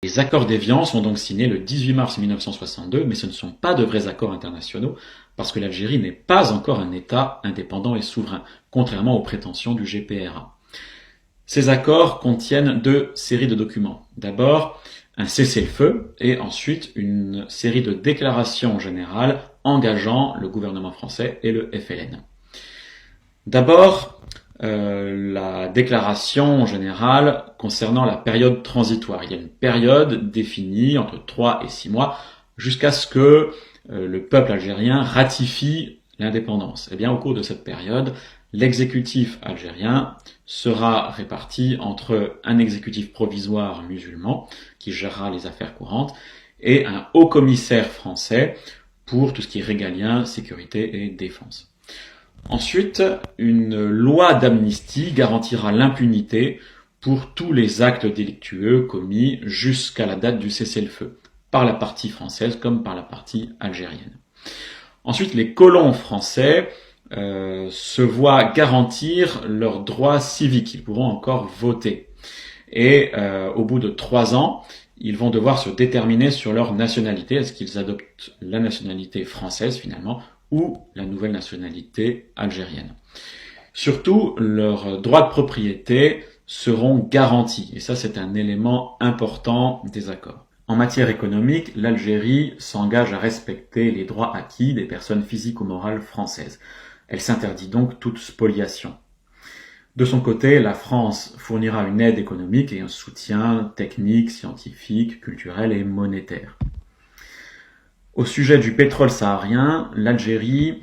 Les accords d'Évian sont donc signés le 18 mars 1962, mais ce ne sont pas de vrais accords internationaux, parce que l'Algérie n'est pas encore un État indépendant et souverain, contrairement aux prétentions du GPRA. Ces accords contiennent deux séries de documents. D'abord, un cessez-le-feu et ensuite une série de déclarations générales engageant le gouvernement français et le FLN. D'abord, la déclaration générale concernant la période transitoire. Il y a une période définie entre 3 et 6 mois jusqu'à ce que le peuple algérien ratifie l'indépendance. Et bien, au cours de cette période, l'exécutif algérien sera réparti entre un exécutif provisoire musulman qui gérera les affaires courantes et un haut commissaire français pour tout ce qui est régalien, sécurité et défense. Ensuite, une loi d'amnistie garantira l'impunité pour tous les actes délictueux commis jusqu'à la date du cessez-le-feu, par la partie française comme par la partie algérienne. Ensuite, les colons français se voient garantir leurs droits civiques. Ils pourront encore voter. Et au bout de 3 ans, ils vont devoir se déterminer sur leur nationalité. Est-ce qu'ils adoptent la nationalité française finalement ou la nouvelle nationalité algérienne. Surtout, leurs droits de propriété seront garantis. Et ça, c'est un élément important des accords. En matière économique, l'Algérie s'engage à respecter les droits acquis des personnes physiques ou morales françaises. Elle s'interdit donc toute spoliation. De son côté, la France fournira une aide économique et un soutien technique, scientifique, culturel et monétaire. Au sujet du pétrole saharien, l'Algérie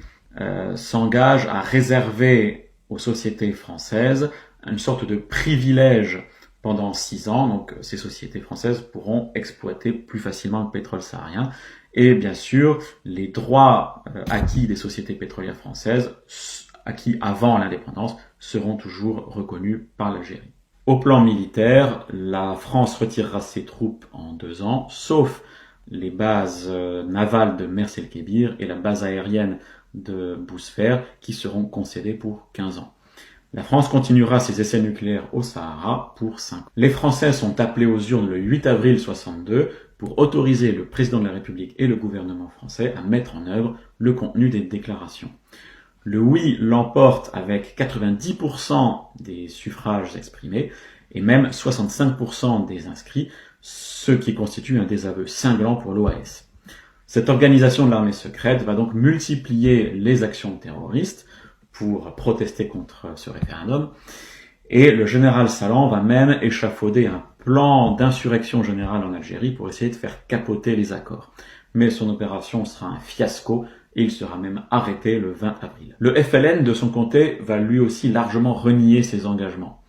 s'engage à réserver aux sociétés françaises une sorte de privilège pendant 6 ans. Donc ces sociétés françaises pourront exploiter plus facilement le pétrole saharien. Et bien sûr, les droits acquis des sociétés pétrolières françaises, acquis avant l'indépendance, seront toujours reconnus par l'Algérie. Au plan militaire, la France retirera ses troupes en 2 ans, sauf les bases navales de Mers el-Kébir et la base aérienne de Bousfer qui seront concédées pour 15 ans. La France continuera ses essais nucléaires au Sahara pour 5 ans. Les Français sont appelés aux urnes le 8 avril 62 pour autoriser le président de la République et le gouvernement français à mettre en œuvre le contenu des déclarations. Le oui l'emporte avec 90% des suffrages exprimés et même 65% des inscrits, ce qui constitue un désaveu cinglant pour l'OAS. Cette organisation de l'armée secrète va donc multiplier les actions terroristes pour protester contre ce référendum, et le général Salan va même échafauder un plan d'insurrection générale en Algérie pour essayer de faire capoter les accords. Mais son opération sera un fiasco et il sera même arrêté le 20 avril. Le FLN, de son côté, va lui aussi largement renier ses engagements.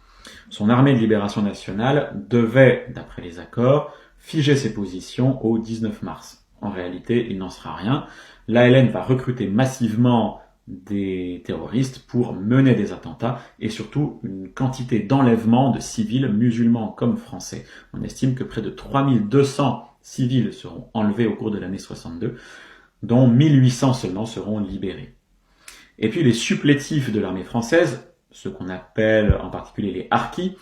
Son armée de libération nationale devait, d'après les accords, figer ses positions au 19 mars. En réalité, il n'en sera rien. L'ALN va recruter massivement des terroristes pour mener des attentats et surtout une quantité d'enlèvements de civils musulmans comme français. On estime que près de 3200 civils seront enlevés au cours de l'année 62, dont 1800 seulement seront libérés. Et puis les supplétifs de l'armée française, ceux qu'on appelle en particulier les harkis,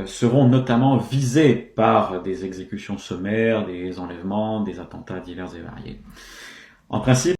seront notamment visés par des exécutions sommaires, des enlèvements, des attentats divers et variés. En principe,